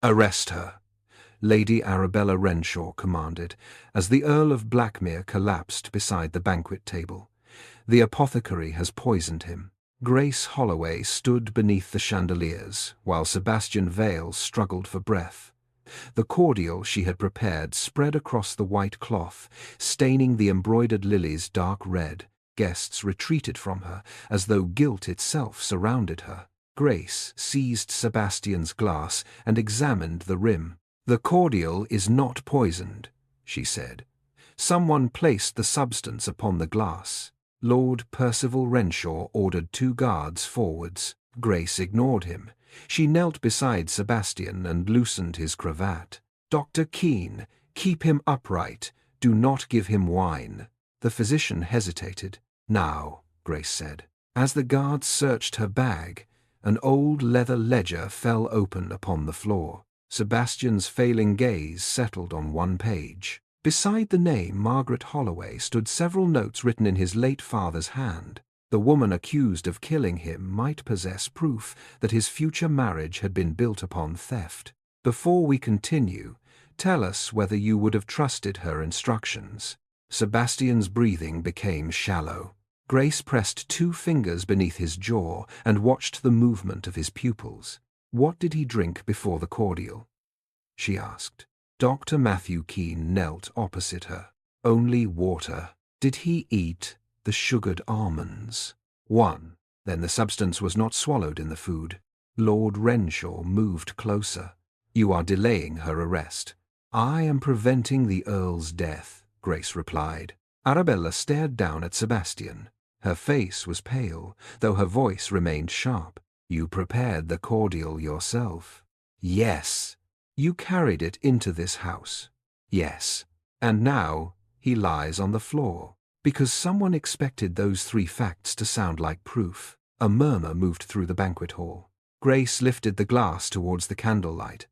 "Arrest her," Lady Arabella Renshaw commanded, as the Earl of Blackmere collapsed beside the banquet table. "The apothecary has poisoned him." Grace Holloway stood beneath the chandeliers, while Sebastian Vale struggled for breath. The cordial she had prepared spread across the white cloth, staining the embroidered lilies dark red. Guests retreated from her, as though guilt itself surrounded her. Grace seized Sebastian's glass and examined the rim. "The cordial is not poisoned," she said. "Someone placed the substance upon the glass." Lord Percival Renshaw ordered 2 guards forwards. Grace ignored him. She knelt beside Sebastian and loosened his cravat. "Dr. Keene, keep him upright. Do not give him wine." The physician hesitated. "Now," Grace said. As the guards searched her bag, an old leather ledger fell open upon the floor. Sebastian's failing gaze settled on one page. Beside the name Margaret Holloway stood several notes written in his late father's hand. The woman accused of killing him might possess proof that his future marriage had been built upon theft. "Before we continue, tell us whether you would have trusted her instructions." Sebastian's breathing became shallow. Grace pressed 2 fingers beneath his jaw and watched the movement of his pupils. "What did he drink before the cordial?" she asked. Dr. Matthew Keene knelt opposite her. "Only water." "Did he eat the sugared almonds?" "One." "Then the substance was not swallowed in the food." Lord Renshaw moved closer. "You are delaying her arrest." "I am preventing the Earl's death," Grace replied. Arabella stared down at Sebastian. Her face was pale, though her voice remained sharp. "You prepared the cordial yourself." "Yes." "You carried it into this house." "Yes." "And now he lies on the floor." Because someone expected those 3 facts to sound like proof, a murmur moved through the banquet hall. Grace lifted the glass towards the candlelight.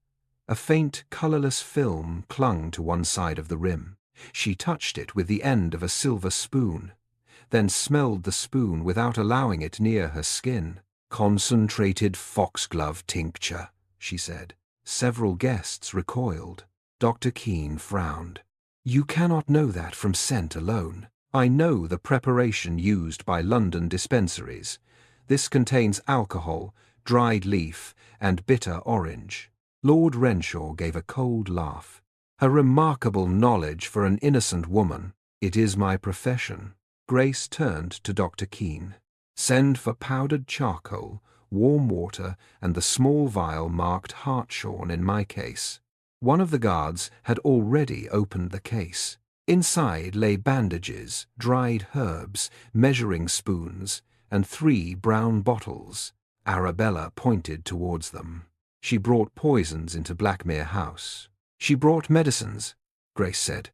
A faint, colorless film clung to one side of the rim. She touched it with the end of a silver spoon, then smelled the spoon without allowing it near her skin. "Concentrated foxglove tincture," she said. Several guests recoiled. Dr. Keene frowned. "You cannot know that from scent alone. I know the preparation used by London dispensaries. This contains alcohol, dried leaf, and bitter orange." Lord Renshaw gave a cold laugh. "A remarkable knowledge for an innocent woman." "It is my profession." Grace turned to Dr. Keene. "Send for powdered charcoal, warm water, and the small vial marked hartshorn in my case." One of the guards had already opened the case. Inside lay bandages, dried herbs, measuring spoons, and 3 brown bottles. Arabella pointed towards them. "She brought poisons into Blackmere House." "She brought medicines," Grace said.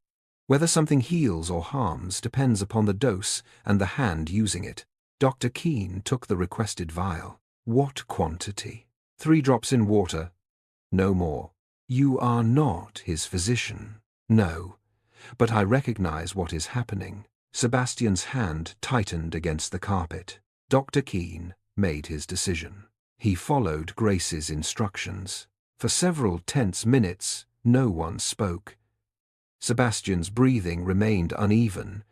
"Whether something heals or harms depends upon the dose and the hand using it." Dr. Keene took the requested vial. "What quantity?" 3 drops in water. No more." "You are not his physician." "No, but I recognize what is happening." Sebastian's hand tightened against the carpet. Dr. Keene made his decision. He followed Grace's instructions. For several tense minutes, no one spoke. Sebastian's breathing remained uneven,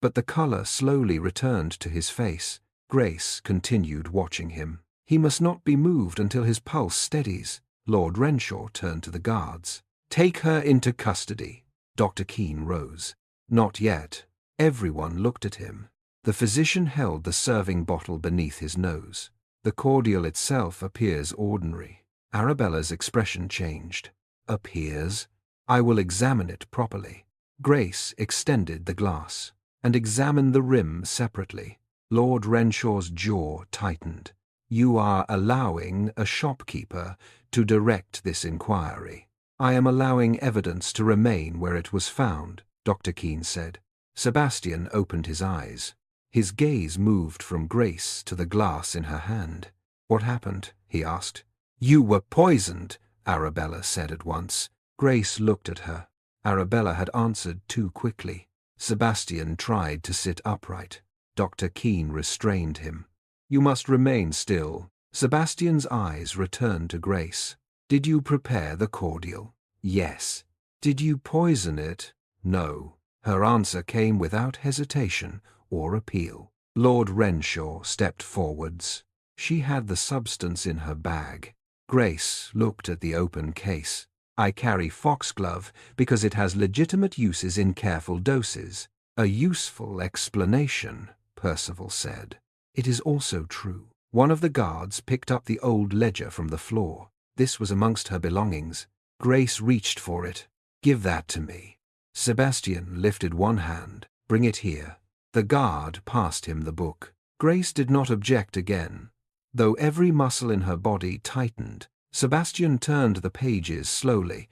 but the color slowly returned to his face. Grace continued watching him. "He must not be moved until his pulse steadies." Lord Renshaw turned to the guards. "Take her into custody." Dr. Keene rose. "Not yet." Everyone looked at him. The physician held the serving bottle beneath his nose. "The cordial itself appears ordinary." Arabella's expression changed. "Appears? I will examine it properly." Grace extended the glass and examined the rim separately. Lord Renshaw's jaw tightened. "You are allowing a shopkeeper to direct this inquiry." "I am allowing evidence to remain where it was found," Dr. Keene said. Sebastian opened his eyes. His gaze moved from Grace to the glass in her hand. "What happened?" he asked. "You were poisoned," Arabella said at once. Grace looked at her. Arabella had answered too quickly. Sebastian tried to sit upright. Dr. Keene restrained him. "You must remain still." Sebastian's eyes returned to Grace. Did you prepare the cordial? Yes. Did you poison it? No. Her answer came without hesitation or appeal. Lord Renshaw stepped forwards. She had the substance in her bag. Grace looked at the open case. I carry foxglove because it has legitimate uses in careful doses. A useful explanation, Percival said. It is also true. One of the guards picked up the old ledger from the floor. This was amongst her belongings. Grace reached for it. Give that to me. Sebastian lifted one hand. Bring it here. The guard passed him the book. Grace did not object again. Though every muscle in her body tightened, Sebastian turned the pages slowly.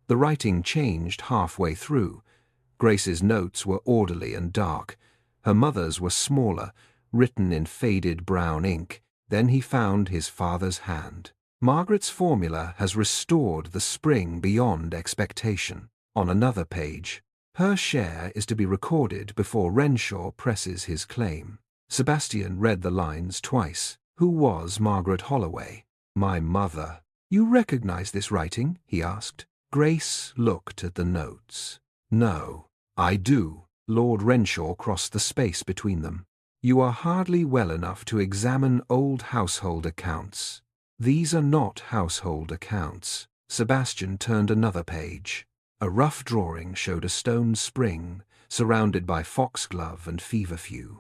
The writing changed halfway through. Grace's notes were orderly and dark. Her mother's were smaller, written in faded brown ink. Then he found his father's hand. Margaret's formula has restored the spring beyond expectation. On another page, her share is to be recorded before Renshaw presses his claim. Sebastian read the lines twice. Who was Margaret Holloway? My mother. You recognize this writing? He asked. Grace looked at the notes. No, I do. Lord Renshaw crossed the space between them. You are hardly well enough to examine old household accounts. These are not household accounts. Sebastian turned another page. A rough drawing showed a stone spring surrounded by foxglove and feverfew.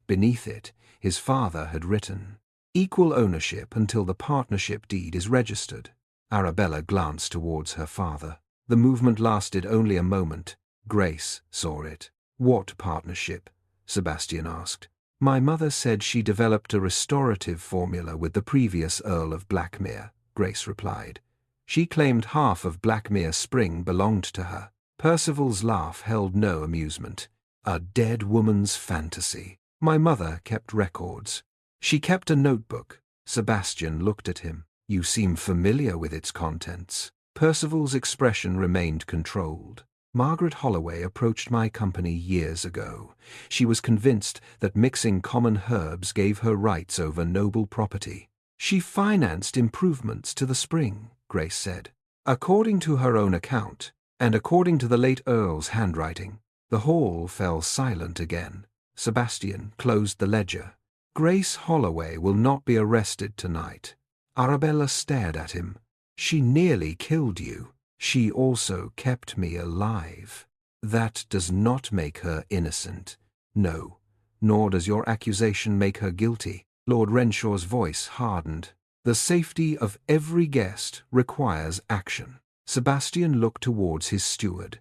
Beneath it, his father had written, "Equal ownership until the partnership deed is registered." Arabella glanced towards her father. The movement lasted only a moment. Grace saw it. What partnership? Sebastian asked. My mother said she developed a restorative formula with the previous Earl of Blackmere, Grace replied. She claimed half of Blackmere Spring belonged to her. Percival's laugh held no amusement. A dead woman's fantasy. My mother kept records. She kept a notebook. Sebastian looked at him. You seem familiar with its contents. Percival's expression remained controlled. Margaret Holloway approached my company years ago. She was convinced that mixing common herbs gave her rights over noble property. She financed improvements to the spring, Grace said. According to her own account, and according to the late Earl's handwriting, the hall fell silent again. Sebastian closed the ledger. Grace Holloway will not be arrested tonight. Arabella stared at him. She nearly killed you. She also kept me alive. That does not make her innocent. No, nor does your accusation make her guilty. Lord Renshaw's voice hardened. The safety of every guest requires action. Sebastian looked towards his steward,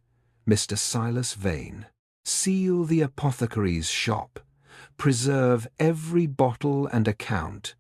Mr. Silas Vane. Seal the apothecary's shop. Preserve every bottle and account.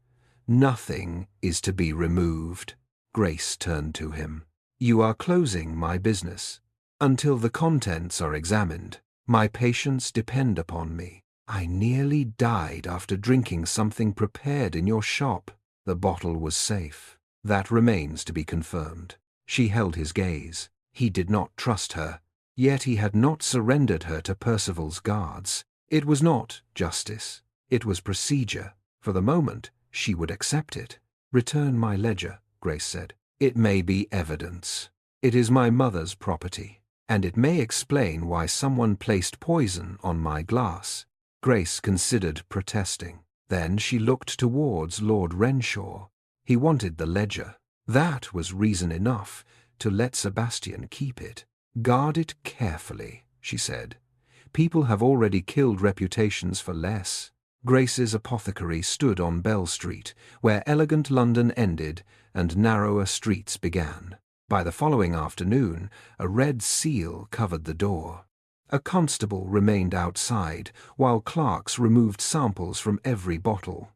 Nothing is to be removed. Grace turned to him. You are closing my business. Until the contents are examined, my patients depend upon me. I nearly died after drinking something prepared in your shop. The bottle was safe. That remains to be confirmed. She held his gaze. He did not trust her. Yet he had not surrendered her to Percival's guards. It was not justice. It was procedure. For the moment, she would accept it. Return my ledger, Grace said. It may be evidence. It is my mother's property, and it may explain why someone placed poison on my glass. Grace considered protesting. Then she looked towards Lord Renshaw. He wanted the ledger. That was reason enough to let Sebastian keep it. Guard it carefully, she said. People have already killed reputations for less. Grace's apothecary stood on Bell Street, where elegant London ended and narrower streets began. By the following afternoon, a red seal covered the door. A constable remained outside, while clerks removed samples from every bottle.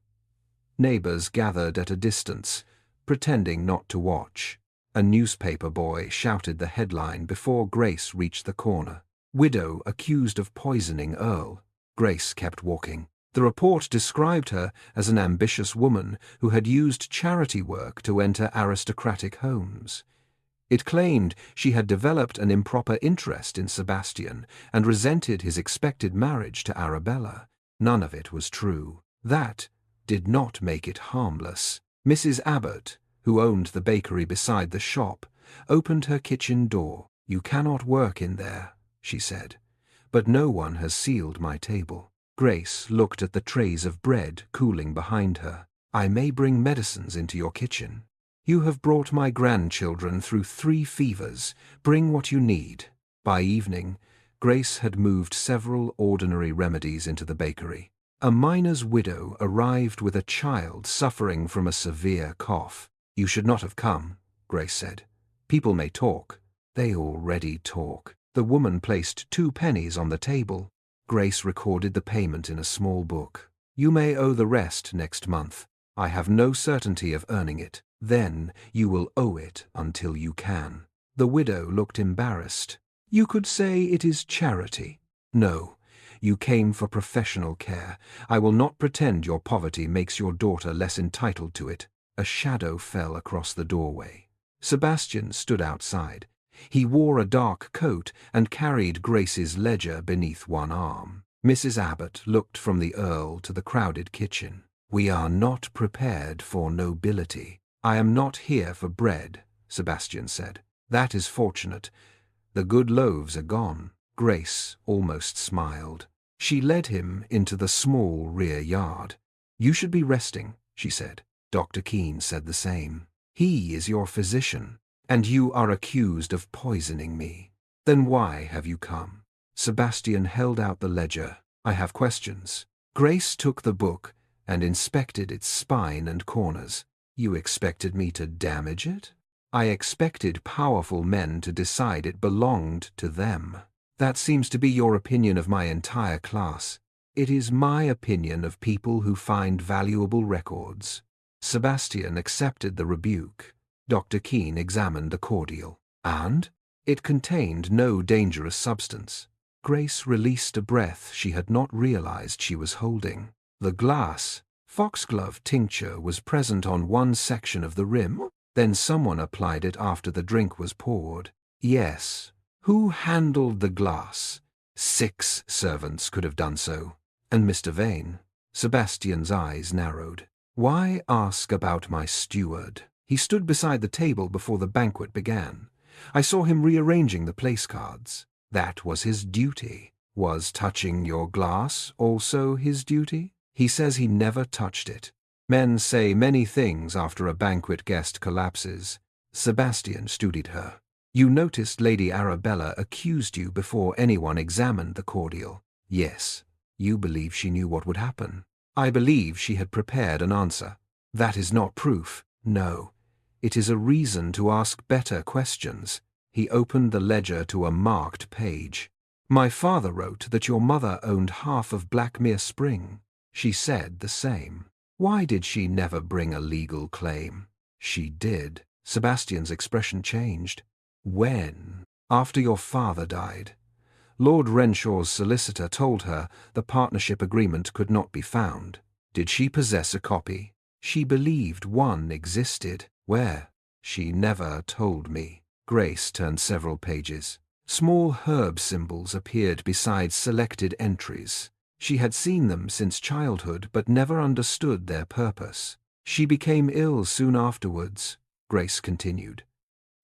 Neighbors gathered at a distance, pretending not to watch. A newspaper boy shouted the headline before Grace reached the corner. Widow accused of poisoning Earl. Grace kept walking. The report described her as an ambitious woman who had used charity work to enter aristocratic homes. It claimed she had developed an improper interest in Sebastian and resented his expected marriage to Arabella. None of it was true. That did not make it harmless. Mrs. Abbott, who owned the bakery beside the shop, opened her kitchen door. "You cannot work in there," she said, "but no one has sealed my table." Grace looked at the trays of bread cooling behind her. "I may bring medicines into your kitchen. You have brought my grandchildren through 3 fevers. Bring what you need." By evening, Grace had moved several ordinary remedies into the bakery. A miner's widow arrived with a child suffering from a severe cough. "You should not have come," Grace said. "People may talk." "They already talk." The woman placed 2 pennies on the table. Grace recorded the payment in a small book. "You may owe the rest next month. I have no certainty of earning it. Then you will owe it until you can." The widow looked embarrassed. "You could say it is charity." "No, you came for professional care. I will not pretend your poverty makes your daughter less entitled to it." A shadow fell across the doorway. Sebastian stood outside. He wore a dark coat and carried Grace's ledger beneath one arm. Mrs. Abbott looked from the Earl to the crowded kitchen. "We are not prepared for nobility." "I am not here for bread," Sebastian said. "That is fortunate. The good loaves are gone." Grace almost smiled. She led him into the small rear yard. "You should be resting," she said. Dr. Keene said the same. "He is your physician, and you are accused of poisoning me. Then why have you come?" Sebastian held out the ledger. "I have questions." Grace took the book and inspected its spine and corners. "You expected me to damage it?" "I expected powerful men to decide it belonged to them." "That seems to be your opinion of my entire class." "It is my opinion of people who find valuable records." Sebastian accepted the rebuke. Dr. Keene examined the cordial. "And?" "It contained no dangerous substance." Grace released a breath she had not realized she was holding. The glass, foxglove tincture, was present on one section of the rim. Then someone applied it after the drink was poured. "Yes." "Who handled the glass?" "6 servants could have done so." "And Mr. Vane?" Sebastian's eyes narrowed. "Why ask about my steward?" "He stood beside the table before the banquet began. I saw him rearranging the place cards." "That was his duty." "Was touching your glass also his duty?" "He says he never touched it." "Men say many things after a banquet guest collapses." Sebastian studied her. "You noticed Lady Arabella accused you before anyone examined the cordial." "Yes." "You believe she knew what would happen." "I believe she had prepared an answer." "That is not proof." "No. It is a reason to ask better questions." He opened the ledger to a marked page. "My father wrote that your mother owned half of Blackmere Spring." She said the same. "Why did she never bring a legal claim?" "She did." Sebastian's expression changed. "When?" "After your father died. Lord Renshaw's solicitor told her the partnership agreement could not be found." "Did she possess a copy?" "She believed one existed." "Where?" "She never told me." Grace turned several pages. Small herb symbols appeared beside selected entries. She had seen them since childhood but never understood their purpose. "She became ill soon afterwards," Grace continued.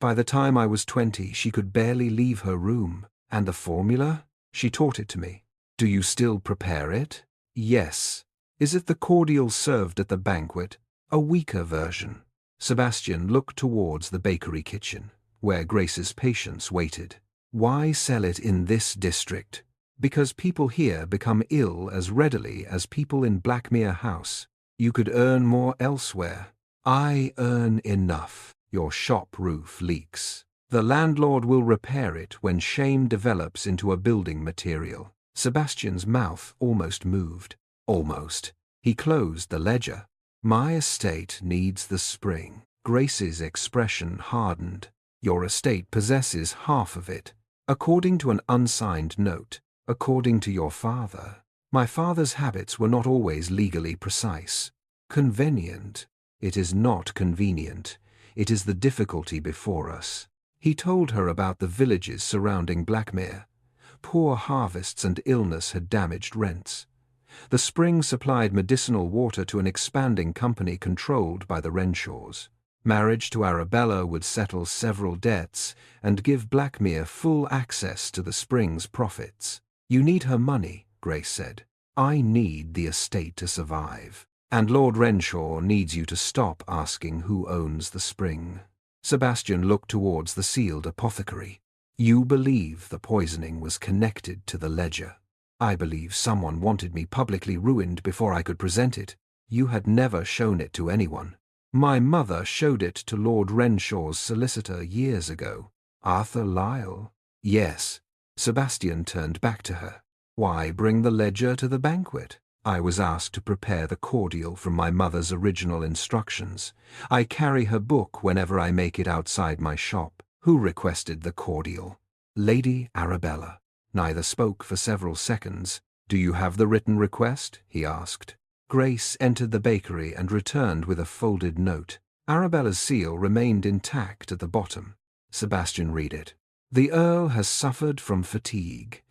"By the time I was 20, she could barely leave her room. And the formula? She taught it to me." "Do you still prepare it?" "Yes." "Is it the cordial served at the banquet?" "A weaker version." Sebastian looked towards the bakery kitchen, where Grace's patients waited. "Why sell it in this district?" "Because people here become ill as readily as people in Blackmere House. You could earn more elsewhere." "I earn enough. Your shop roof leaks. The landlord will repair it when shame develops into a building material." Sebastian's mouth almost moved. Almost. He closed the ledger. "My estate needs the spring." Grace's expression hardened. "Your estate possesses half of it, according to an unsigned note. According to your father." "My father's habits were not always legally precise." "Convenient." "It is not convenient. It is the difficulty before us." He told her about the villages surrounding Blackmere. Poor harvests and illness had damaged rents. The spring supplied medicinal water to an expanding company controlled by the Renshaws. Marriage to Arabella would settle several debts and give Blackmere full access to the spring's profits. You need her money, Grace said. I need the estate to survive. And Lord Renshaw needs you to stop asking who owns the spring. Sebastian looked towards the sealed apothecary. You believe the poisoning was connected to the ledger. I believe someone wanted me publicly ruined before I could present it. You had never shown it to anyone. My mother showed it to Lord Renshaw's solicitor years ago. Arthur Lyle? Yes. Sebastian turned back to her. Why bring the ledger to the banquet? I was asked to prepare the cordial from my mother's original instructions. I carry her book whenever I make it outside my shop. Who requested the cordial? Lady Arabella. Neither spoke for several seconds. Do you have the written request? He asked. Grace entered the bakery and returned with a folded note. Arabella's seal remained intact at the bottom. Sebastian read it. The Earl has suffered from fatigue.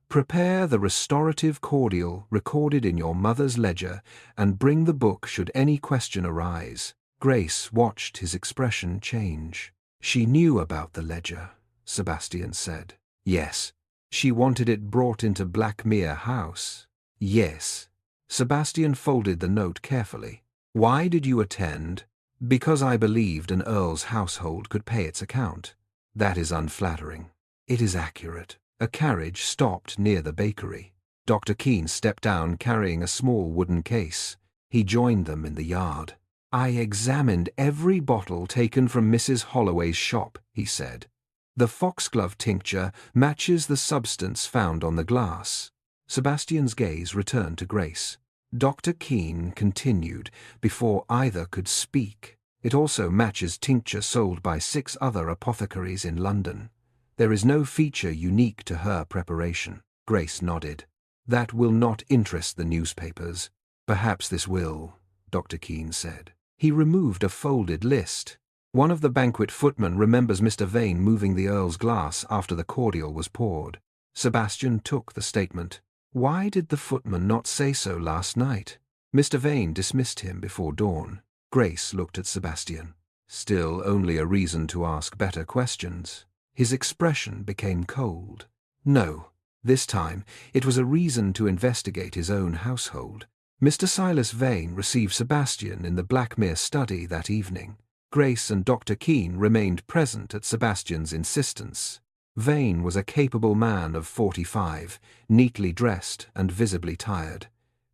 Prepare the restorative cordial recorded in your mother's ledger and bring the book should any question arise. Grace watched his expression change. She knew about the ledger, Sebastian said. Yes. She wanted it brought into Blackmere House. Yes. Sebastian folded the note carefully. Why did you attend? Because I believed an earl's household could pay its account. That is unflattering. It is accurate. A carriage stopped near the bakery. Dr. Keene stepped down carrying a small wooden case. He joined them in the yard. I examined every bottle taken from Mrs. Holloway's shop, he said. The foxglove tincture matches the substance found on the glass. Sebastian's gaze returned to Grace. Dr. Keene continued before either could speak. It also matches tincture sold by 6 other apothecaries in London. There is no feature unique to her preparation. Grace nodded. That will not interest the newspapers. Perhaps this will, Dr. Keene said. He removed a folded list. One of the banquet footmen remembers Mr. Vane moving the Earl's glass after the cordial was poured. Sebastian took the statement. Why did the footman not say so last night? Mr. Vane dismissed him before dawn. Grace looked at Sebastian. Still only a reason to ask better questions. His expression became cold. No, this time it was a reason to investigate his own household. Mr. Silas Vane received Sebastian in the Blackmere study that evening. Grace and Dr. Keene remained present at Sebastian's insistence. Vane was a capable man of 45, neatly dressed and visibly tired.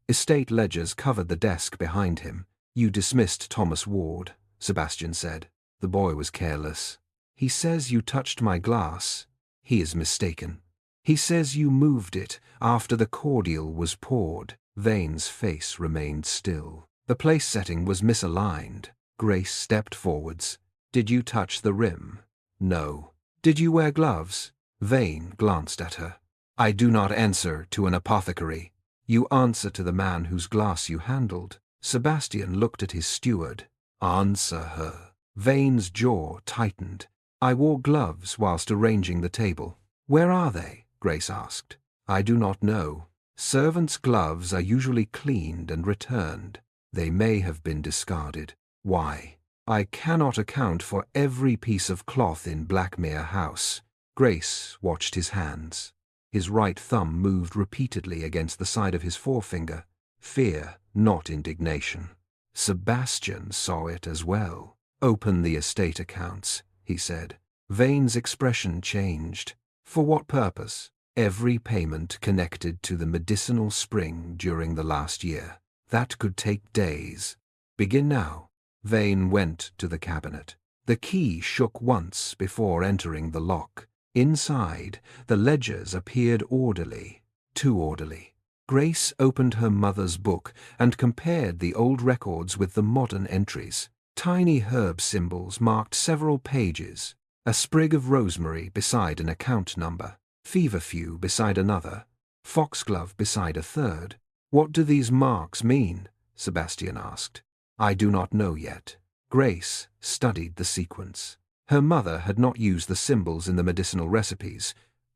Estate ledgers covered the desk behind him. You dismissed Thomas Ward, Sebastian said. The boy was careless. He says you touched my glass. He is mistaken. He says you moved it after the cordial was poured. Vane's face remained still. The place setting was misaligned. Grace stepped forwards. Did you touch the rim? No. Did you wear gloves? Vane glanced at her. I do not answer to an apothecary. You answer to the man whose glass you handled. Sebastian looked at his steward. Answer her. Vane's jaw tightened. I wore gloves whilst arranging the table. Where are they? Grace asked. I do not know. Servants' gloves are usually cleaned and returned. They may have been discarded. Why? I cannot account for every piece of cloth in Blackmere House. Grace watched his hands. His right thumb moved repeatedly against the side of his forefinger. Fear, not indignation. Sebastian saw it as well. Open the estate accounts, he said. Vane's expression changed. For what purpose? Every payment connected to the medicinal spring during the last year. That could take days. Begin now. Vane went to the cabinet. The key shook once before entering the lock. Inside, the ledgers appeared orderly, too orderly. Grace opened her mother's book and compared the old records with the modern entries. Tiny herb symbols marked several pages, a sprig of rosemary beside an account number, feverfew beside another, foxglove beside a third. What do these marks mean? Sebastian asked. I do not know yet. Grace studied the sequence. Her mother had not used the symbols in the medicinal recipes,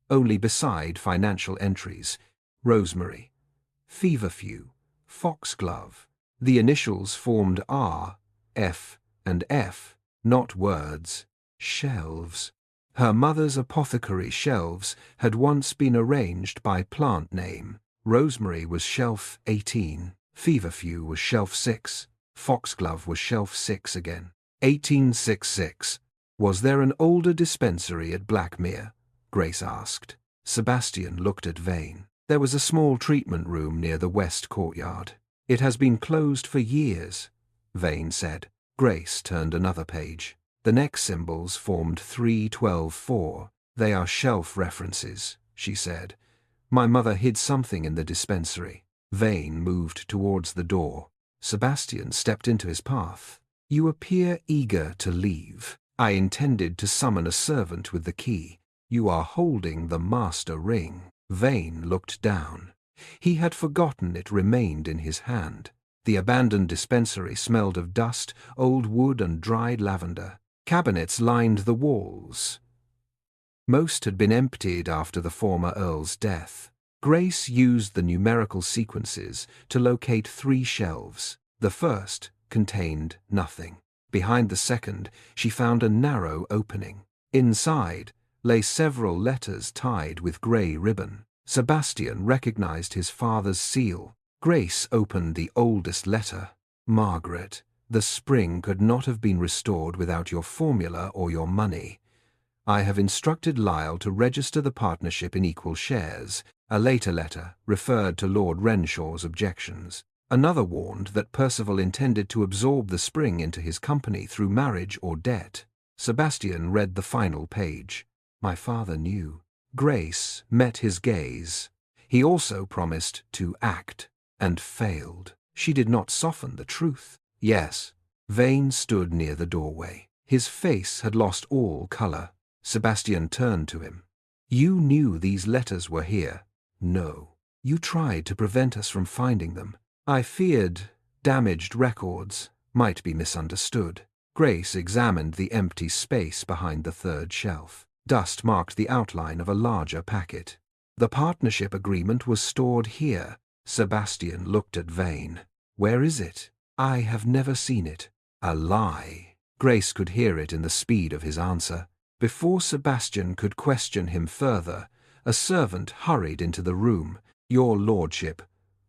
only beside financial entries. Rosemary, feverfew, foxglove. The initials formed R, F, and F. Not words. Shelves. Her mother's apothecary shelves had once been arranged by plant name. Rosemary was shelf 18, feverfew was shelf 6, foxglove was shelf 6 again. 1866. Was there an older dispensary at Blackmere? Grace asked. Sebastian looked at Vane. There was a small treatment room near the west courtyard. It has been closed for years, Vane said. Grace turned another page. The next symbols formed 3-12-4. They are shelf references, she said. My mother hid something in the dispensary. Vane moved towards the door. Sebastian stepped into his path. You appear eager to leave. I intended to summon a servant with the key. You are holding the master ring. Vane looked down. He had forgotten it remained in his hand. The abandoned dispensary smelled of dust, old wood, and dried lavender. Cabinets lined the walls. Most had been emptied after the former Earl's death. Grace used the numerical sequences to locate 3 shelves. The first contained nothing. Behind the second, she found a narrow opening. Inside lay several letters tied with grey ribbon. Sebastian recognized his father's seal. Grace opened the oldest letter. Margaret, the spring could not have been restored without your formula or your money. I have instructed Lyle to register the partnership in equal shares. A later letter referred to Lord Renshaw's objections. Another warned that Percival intended to absorb the spring into his company through marriage or debt. Sebastian read the final page. My father knew. Grace met his gaze. He also promised to act, and failed. She did not soften the truth. Yes. Vane stood near the doorway. His face had lost all color. Sebastian turned to him. You knew these letters were here. No. You tried to prevent us from finding them. I feared damaged records might be misunderstood. Grace examined the empty space behind the third shelf. Dust marked the outline of a larger packet. The partnership agreement was stored here. Sebastian looked at Vane. Where is it? I have never seen it. A lie. Grace could hear it in the speed of his answer. Before Sebastian could question him further, a servant hurried into the room. Your lordship,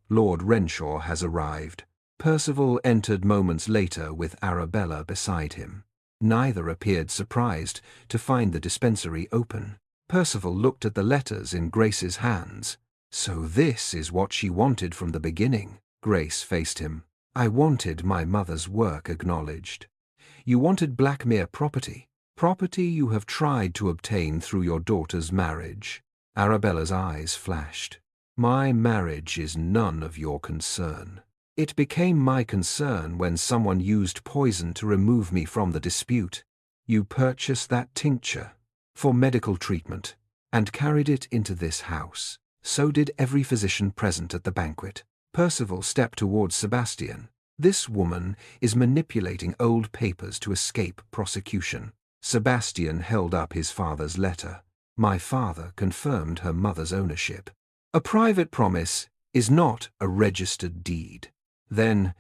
Lord Renshaw has arrived. Percival entered moments later with Arabella beside him. Neither appeared surprised to find the dispensary open. Percival looked at the letters in Grace's hands. So this is what she wanted from the beginning. Grace faced him. I wanted my mother's work acknowledged. You wanted Blackmere property. Property you have tried to obtain through your daughter's marriage. Arabella's eyes flashed. My marriage is none of your concern. It became my concern when someone used poison to remove me from the dispute. You purchased that tincture for medical treatment and carried it into this house. So did every physician present at the banquet. Percival stepped towards Sebastian. This woman is manipulating old papers to escape prosecution. Sebastian held up his father's letter. My father confirmed her mother's ownership. A private promise is not a registered deed. Then,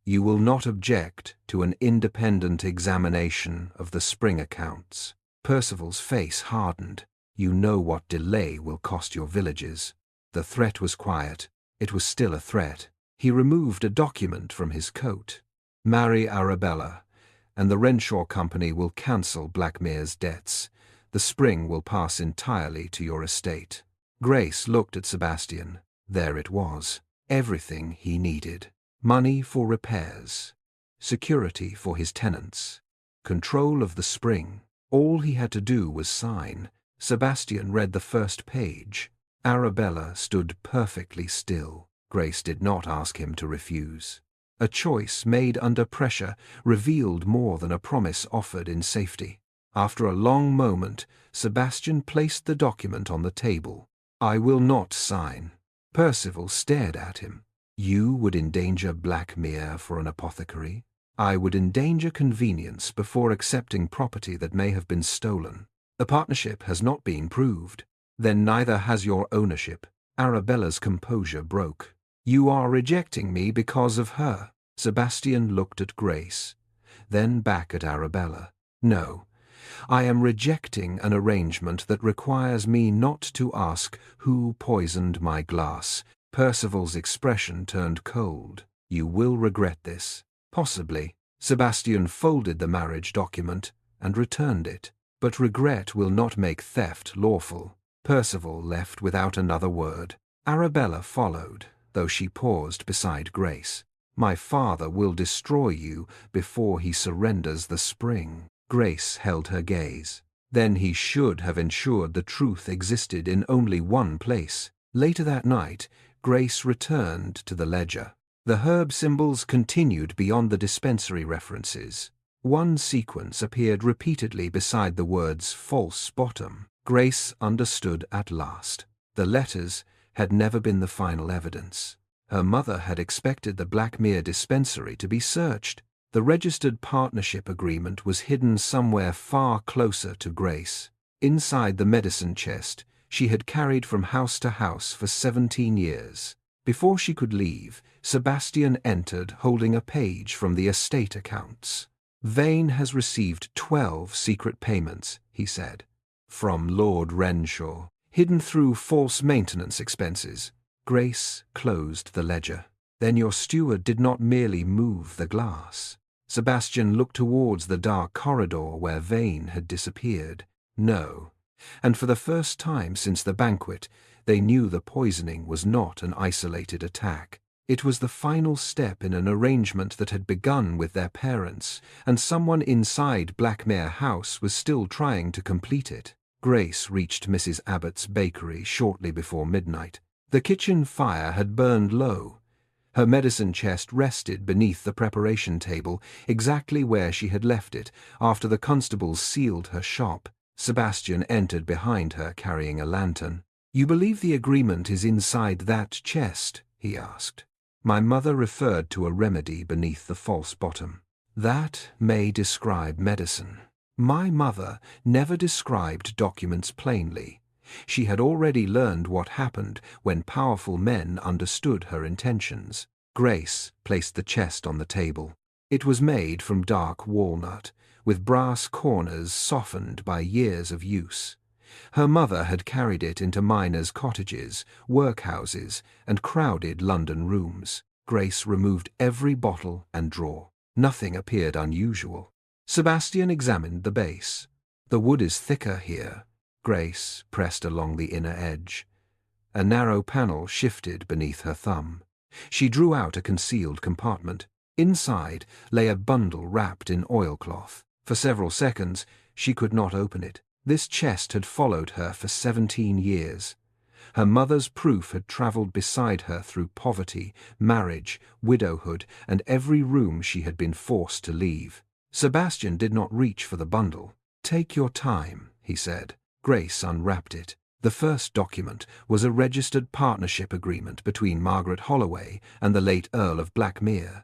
you will not object to an independent examination of the spring accounts. Percival's face hardened. You know what delay will cost your villages. The threat was quiet. It was still a threat. He removed a document from his coat. Marry Arabella, and the Renshaw Company will cancel Blackmere's debts. The spring will pass entirely to your estate. Grace looked at Sebastian. There it was. Everything he needed. Money for repairs. Security for his tenants. Control of the spring. All he had to do was sign. Sebastian read the first page. Arabella stood perfectly still. Grace did not ask him to refuse. A choice made under pressure revealed more than a promise offered in safety. After a long moment, Sebastian placed the document on the table. I will not sign. Percival stared at him. You would endanger Blackmere for an apothecary? I would endanger convenience before accepting property that may have been stolen. The partnership has not been proved. Then neither has your ownership. Arabella's composure broke. You are rejecting me because of her. Sebastian looked at Grace. then back at Arabella. "No, I am rejecting an arrangement that requires me not to ask who poisoned my glass." Percival's expression turned cold. "You will regret this." "Possibly." Sebastian folded the marriage document and returned it. "But regret will not make theft lawful." Percival left without another word. Arabella followed, though she paused beside Grace. "My father will destroy you before he surrenders the spring." Grace held her gaze. Then he should have ensured the truth existed in only one place. Later that night, Grace returned to the ledger. The herb symbols continued beyond the dispensary references. One sequence appeared repeatedly beside the words "false bottom." Grace understood at last. The letters had never been the final evidence. Her mother had expected the Blackmere dispensary to be searched. The registered partnership agreement was hidden somewhere far closer to Grace. Inside the medicine chest she had carried from house to house for 17 years. Before she could leave, Sebastian entered holding a page from the estate accounts. "Vane has received 12 secret payments," he said, "from Lord Renshaw, hidden through false maintenance expenses." Grace closed the ledger. "Then your steward did not merely move the glass." Sebastian looked towards the dark corridor where Vane had disappeared. "No." And for the first time since the banquet, they knew the poisoning was not an isolated attack. It was the final step in an arrangement that had begun with their parents, and someone inside Blackmere House was still trying to complete it. Grace reached Mrs. Abbott's bakery shortly before midnight. The kitchen fire had burned low. Her medicine chest rested beneath the preparation table, exactly where she had left it after the constables sealed her shop. Sebastian entered behind her carrying a lantern. "You believe the agreement is inside that chest?" he asked. "My mother referred to a remedy beneath the false bottom." "That may describe medicine." My mother never described documents plainly. She had already learned what happened when powerful men understood her intentions. Grace placed the chest on the table. It was made from dark walnut, with brass corners softened by years of use. Her mother had carried it into miners' cottages, workhouses, and crowded London rooms. Grace removed every bottle and drawer. Nothing appeared unusual. Sebastian examined the base. "The wood is thicker here." Grace pressed along the inner edge. A narrow panel shifted beneath her thumb. She drew out a concealed compartment. Inside lay a bundle wrapped in oilcloth. For several seconds she could not open it. This chest had followed her for 17 years. Her mother's proof had travelled beside her through poverty, marriage, widowhood, and every room she had been forced to leave. Sebastian did not reach for the bundle. "Take your time," he said. Grace unwrapped it. The first document was a registered partnership agreement between Margaret Holloway and the late Earl of Blackmere.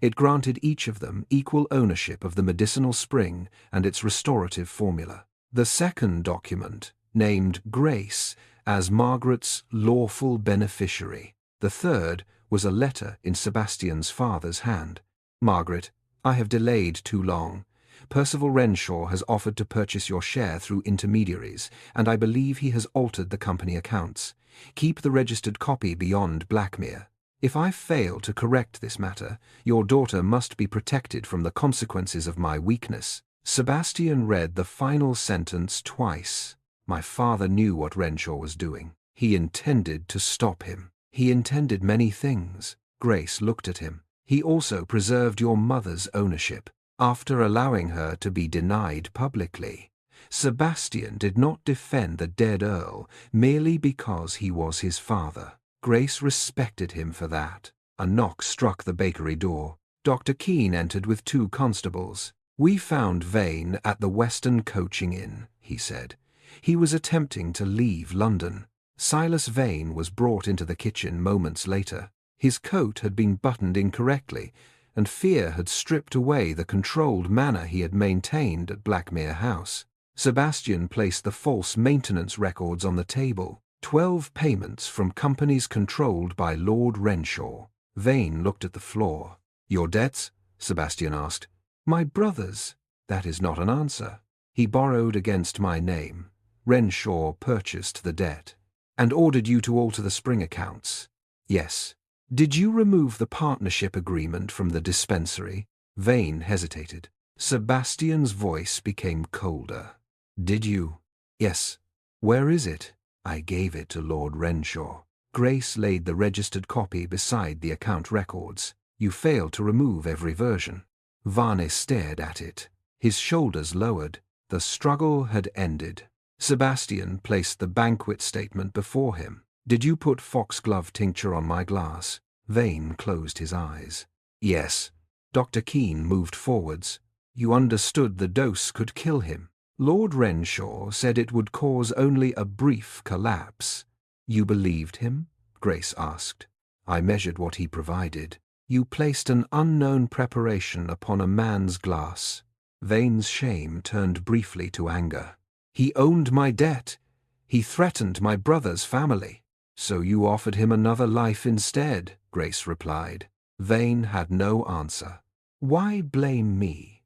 It granted each of them equal ownership of the medicinal spring and its restorative formula. The second document named Grace as Margaret's lawful beneficiary. The third was a letter in Sebastian's father's hand. "Margaret, I have delayed too long. Percival Renshaw has offered to purchase your share through intermediaries, and I believe he has altered the company accounts. Keep the registered copy beyond Blackmere. If I fail to correct this matter, your daughter must be protected from the consequences of my weakness." Sebastian read the final sentence twice. My father knew what Renshaw was doing. He intended to stop him. He intended many things. Grace looked at him. He also preserved your mother's ownership, after allowing her to be denied publicly. Sebastian did not defend the dead Earl merely because he was his father. Grace respected him for that. A knock struck the bakery door. Dr. Keene entered with 2 constables. "We found Vane at the Western Coaching Inn," he said. "He was attempting to leave London." Silas Vane was brought into the kitchen moments later. His coat had been buttoned incorrectly, and fear had stripped away the controlled manner he had maintained at Blackmere House. Sebastian placed the false maintenance records on the table. 12 payments from companies controlled by Lord Renshaw. Vane looked at the floor. "Your debts?" Sebastian asked. My brothers, that is not an answer. He borrowed against my name. Renshaw purchased the debt, and ordered you to alter the spring accounts. Yes. Did you remove the partnership agreement from the dispensary? Vane hesitated. Sebastian's voice became colder. Did you? Yes. Where is it? I gave it to Lord Renshaw. Grace laid the registered copy beside the account records. You failed to remove every version. Varney stared at it. His shoulders lowered. The struggle had ended. Sebastian placed the banquet statement before him. Did you put foxglove tincture on my glass? Vane closed his eyes. Yes. Dr. Keene moved forwards. You understood the dose could kill him. Lord Renshaw said it would cause only a brief collapse. You believed him? Grace asked. I measured what he provided. You placed an unknown preparation upon a man's glass. Vane's shame turned briefly to anger. He owned my debt. He threatened my brother's family. So you offered him another life instead, Grace replied. Vane had no answer. Why blame me?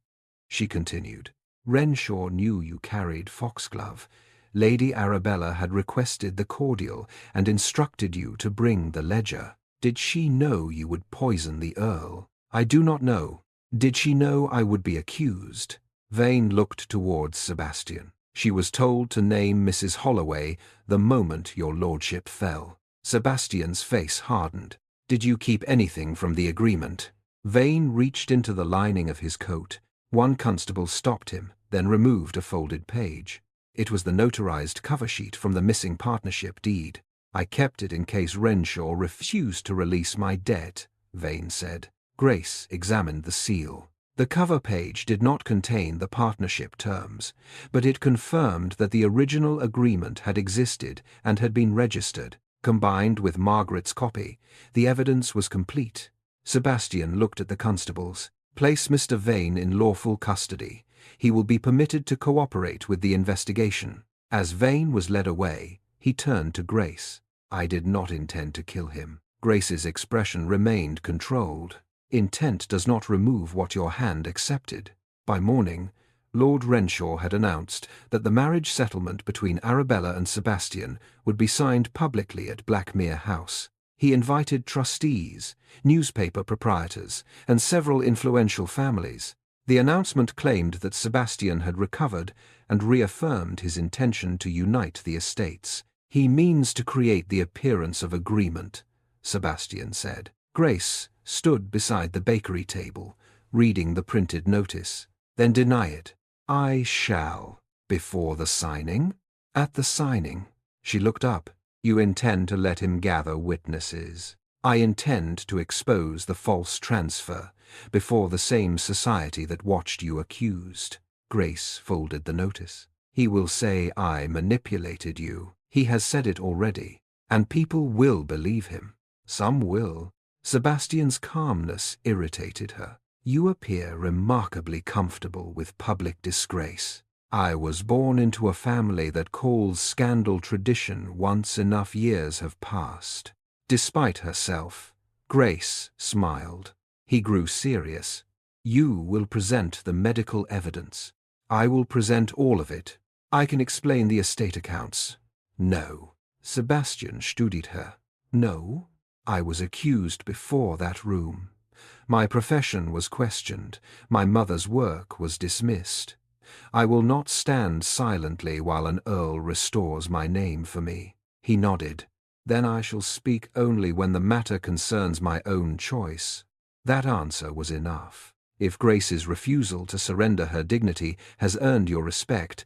She continued. Renshaw knew you carried foxglove. Lady Arabella had requested the cordial and instructed you to bring the ledger. Did she know you would poison the Earl? I do not know. Did she know I would be accused? Vane looked towards Sebastian. She was told to name Mrs. Holloway the moment your lordship fell. Sebastian's face hardened. Did you keep anything from the agreement? Vane reached into the lining of his coat. One constable stopped him, then removed a folded page. It was the notarized cover sheet from the missing partnership deed. I kept it in case Renshaw refused to release my debt, Vane said. Grace examined the seal. The cover page did not contain the partnership terms, but it confirmed that the original agreement had existed and had been registered. Combined with Margaret's copy, the evidence was complete. Sebastian looked at the constables. Place Mr. Vane in lawful custody. He will be permitted to cooperate with the investigation. As Vane was led away, he turned to Grace. I did not intend to kill him. Grace's expression remained controlled. Intent does not remove what your hand accepted. By morning, Lord Renshaw had announced that the marriage settlement between Arabella and Sebastian would be signed publicly at Blackmere House. He invited trustees, newspaper proprietors, and several influential families. The announcement claimed that Sebastian had recovered and reaffirmed his intention to unite the estates. He means to create the appearance of agreement, Sebastian said. Grace stood beside the bakery table, reading the printed notice. Then deny it. I shall. Before the signing? At the signing. She looked up. You intend to let him gather witnesses. I intend to expose the false transfer before the same society that watched you accused. Grace folded the notice. He will say I manipulated you. He has said it already, and people will believe him. Some will. Sebastian's calmness irritated her. You appear remarkably comfortable with public disgrace. I was born into a family that calls scandal tradition once enough years have passed. Despite herself, Grace smiled. He grew serious. You will present the medical evidence. I will present all of it. I can explain the estate accounts. No. Sebastian studied her. No. I was accused before that room. My profession was questioned. My mother's work was dismissed. I will not stand silently while an earl restores my name for me. He nodded. Then I shall speak only when the matter concerns my own choice. That answer was enough. If Grace's refusal to surrender her dignity has earned your respect,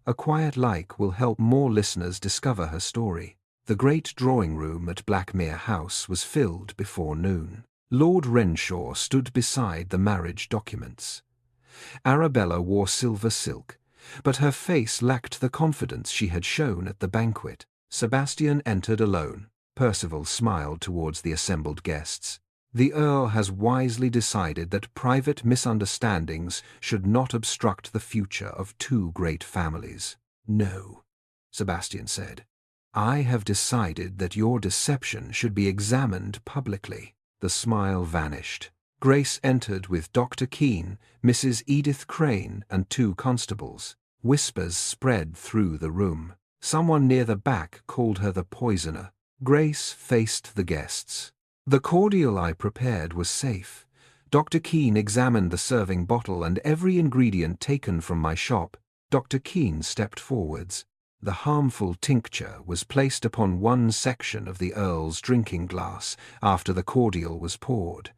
a quiet like will help more listeners discover her story. The great drawing-room at Blackmere House was filled before noon. Lord Renshaw stood beside the marriage documents. Arabella wore silver silk, but her face lacked the confidence she had shown at the banquet. Sebastian entered alone. Percival smiled towards the assembled guests. The Earl has wisely decided that private misunderstandings should not obstruct the future of two great families. No, Sebastian said. I have decided that your deception should be examined publicly. The smile vanished. Grace entered with Dr. Keene, Mrs. Edith Crane, and 2 constables. Whispers spread through the room. Someone near the back called her the poisoner. Grace faced the guests. The cordial I prepared was safe. Dr. Keene examined the serving bottle and every ingredient taken from my shop. Dr. Keene stepped forwards. The harmful tincture was placed upon one section of the Earl's drinking glass after the cordial was poured.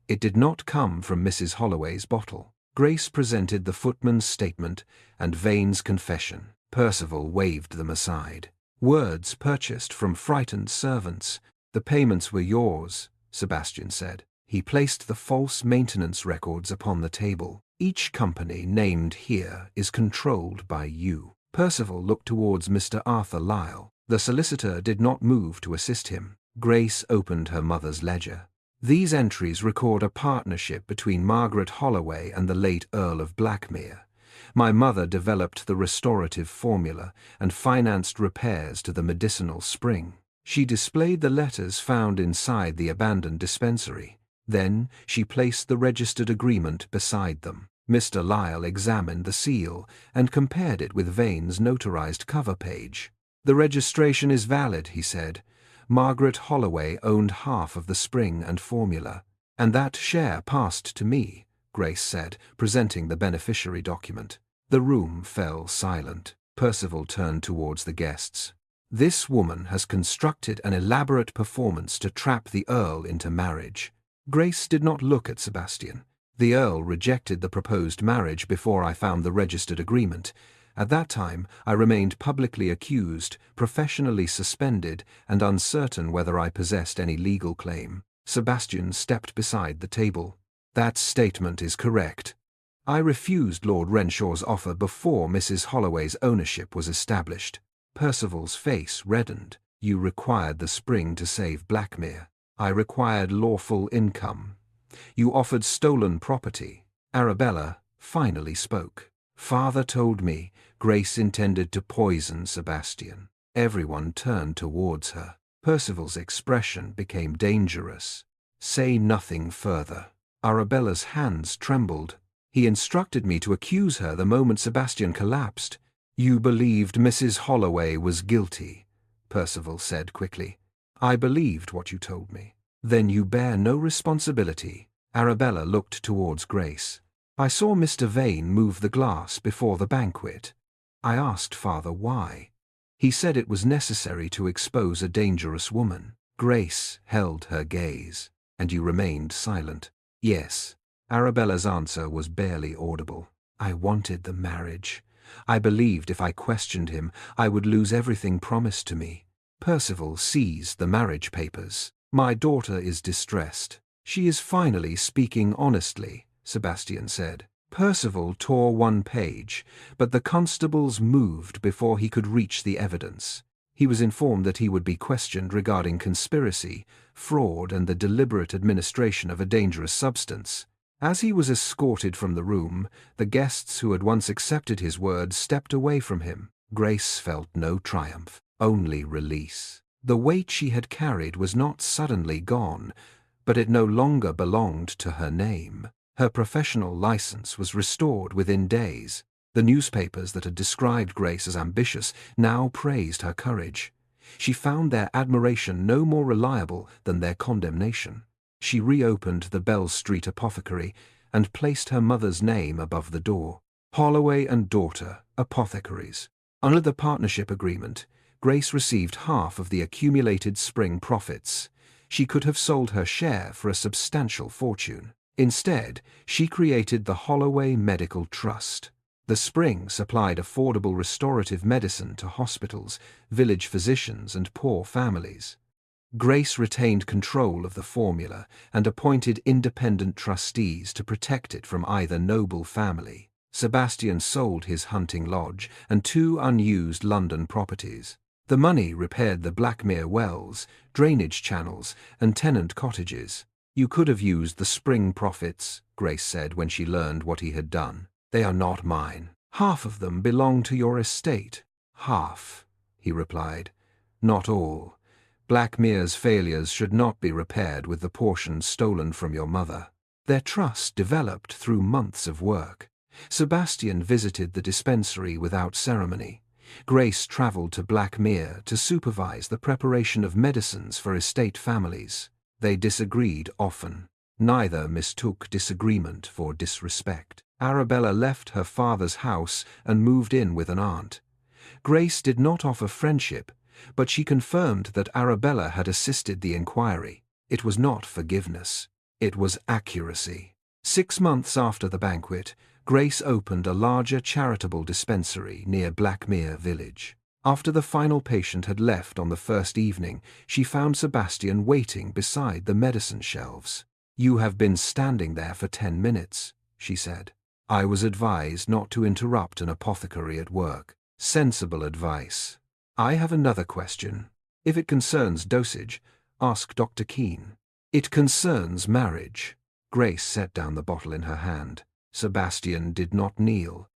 It did not come from Mrs. Holloway's bottle. Grace presented the footman's statement and Vane's confession. Percival waved them aside. Words purchased from frightened servants. The payments were yours, Sebastian said. He placed the false maintenance records upon the table. Each company named here is controlled by you. Percival looked towards Mr. Arthur Lyle. The solicitor did not move to assist him. Grace opened her mother's ledger. These entries record a partnership between Margaret Holloway and the late Earl of Blackmere. My mother developed the restorative formula and financed repairs to the medicinal spring. She displayed the letters found inside the abandoned dispensary. Then she placed the registered agreement beside them. Mr. Lyle examined the seal and compared it with Vane's notarized cover page. The registration is valid, he said. Margaret Holloway owned half of the spring and formula. And that share passed to me, Grace said, presenting the beneficiary document. The room fell silent. Percival turned towards the guests. This woman has constructed an elaborate performance to trap the Earl into marriage. Grace did not look at Sebastian. The Earl rejected the proposed marriage before I found the registered agreement. At that time, I remained publicly accused, professionally suspended, and uncertain whether I possessed any legal claim. Sebastian stepped beside the table. That statement is correct. I refused Lord Renshaw's offer before Mrs. Holloway's ownership was established. Percival's face reddened. You required the spring to save Blackmere. I required lawful income. You offered stolen property. Arabella finally spoke. Father told me Grace intended to poison Sebastian. Everyone turned towards her. Percival's expression became dangerous. Say nothing further. Arabella's hands trembled. He instructed me to accuse her the moment Sebastian collapsed. You believed Mrs. Holloway was guilty, Percival said quickly. I believed what you told me. Then you bear no responsibility. Arabella looked towards Grace. I saw Mr. Vane move the glass before the banquet. I asked Father why. He said it was necessary to expose a dangerous woman. Grace held her gaze, and you remained silent. Yes. Arabella's answer was barely audible. I wanted the marriage. I believed if I questioned him, I would lose everything promised to me. Percival seized the marriage papers. My daughter is distressed. She is finally speaking honestly, Sebastian said. Percival tore one page, but the constables moved before he could reach the evidence. He was informed that he would be questioned regarding conspiracy, fraud, and the deliberate administration of a dangerous substance. As he was escorted from the room, the guests who had once accepted his word stepped away from him. Grace felt no triumph, only release. The weight she had carried was not suddenly gone, but it no longer belonged to her name. Her professional license was restored within days. The newspapers that had described Grace as ambitious now praised her courage. She found their admiration no more reliable than their condemnation. She reopened the Bell Street Apothecary and placed her mother's name above the door. Holloway and daughter, apothecaries. Under the partnership agreement, Grace received half of the accumulated spring profits. She could have sold her share for a substantial fortune. Instead, she created the Holloway Medical Trust. The spring supplied affordable restorative medicine to hospitals, village physicians, and poor families. Grace retained control of the formula and appointed independent trustees to protect it from either noble family. Sebastian sold his hunting lodge and 2 unused London properties. The money repaired the Blackmere wells, drainage channels, and tenant cottages. You could have used the spring profits, Grace said when she learned what he had done. They are not mine. Half of them belong to your estate. Half, he replied. Not all. Blackmere's failures should not be repaired with the portion stolen from your mother. Their trust developed through months of work. Sebastian visited the dispensary without ceremony. Grace traveled to Blackmere to supervise the preparation of medicines for estate families. They disagreed often. Neither mistook disagreement for disrespect. Arabella left her father's house and moved in with an aunt. Grace did not offer friendship, but she confirmed that Arabella had assisted the inquiry. It was not forgiveness. It was accuracy. 6 months after the banquet, Grace opened a larger charitable dispensary near Blackmere village. After the final patient had left on the first evening, she found Sebastian waiting beside the medicine shelves. "You have been standing there for 10 minutes, she said. "I was advised not to interrupt an apothecary at work." Sensible advice. "I have another question. If it concerns dosage, ask Dr. Keene." "It concerns marriage." Grace set down the bottle in her hand. Sebastian did not kneel.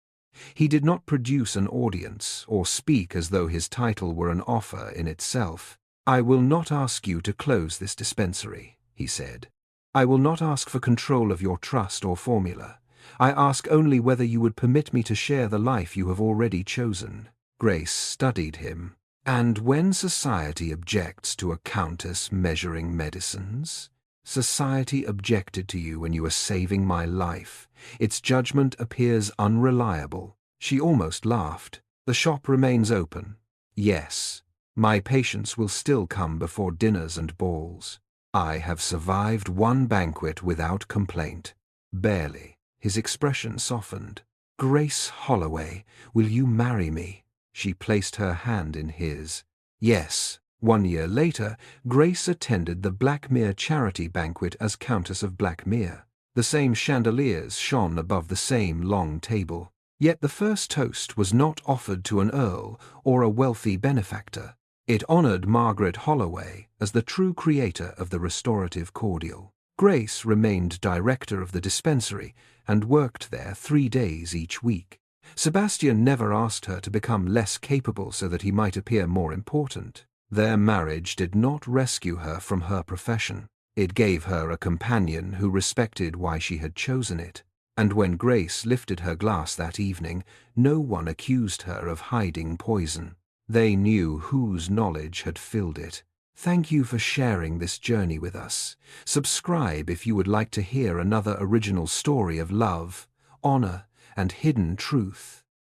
He did not produce an audience or speak as though his title were an offer in itself. "I will not ask you to close this dispensary," he said. "I will not ask for control of your trust or formula. I ask only whether you would permit me to share the life you have already chosen." Grace studied him. "And when society objects to a countess measuring medicines? Society objected to you when you were saving my life. Its judgment appears unreliable." She almost laughed. "The shop remains open." "Yes. My patients will still come before dinners and balls. I have survived one banquet without complaint." "Barely." His expression softened. "Grace Holloway, will you marry me?" She placed her hand in his. "Yes." 1 year later, Grace attended the Blackmere charity banquet as Countess of Blackmere. The same chandeliers shone above the same long table. Yet the first toast was not offered to an earl or a wealthy benefactor. It honored Margaret Holloway as the true creator of the restorative cordial. Grace remained director of the dispensary and worked there 3 days each week. Sebastian never asked her to become less capable so that he might appear more important. Their marriage did not rescue her from her profession. It gave her a companion who respected why she had chosen it. And when Grace lifted her glass that evening, no one accused her of hiding poison. They knew whose knowledge had filled it. Thank you for sharing this journey with us. Subscribe if you would like to hear another original story of love, honor, and hidden truth.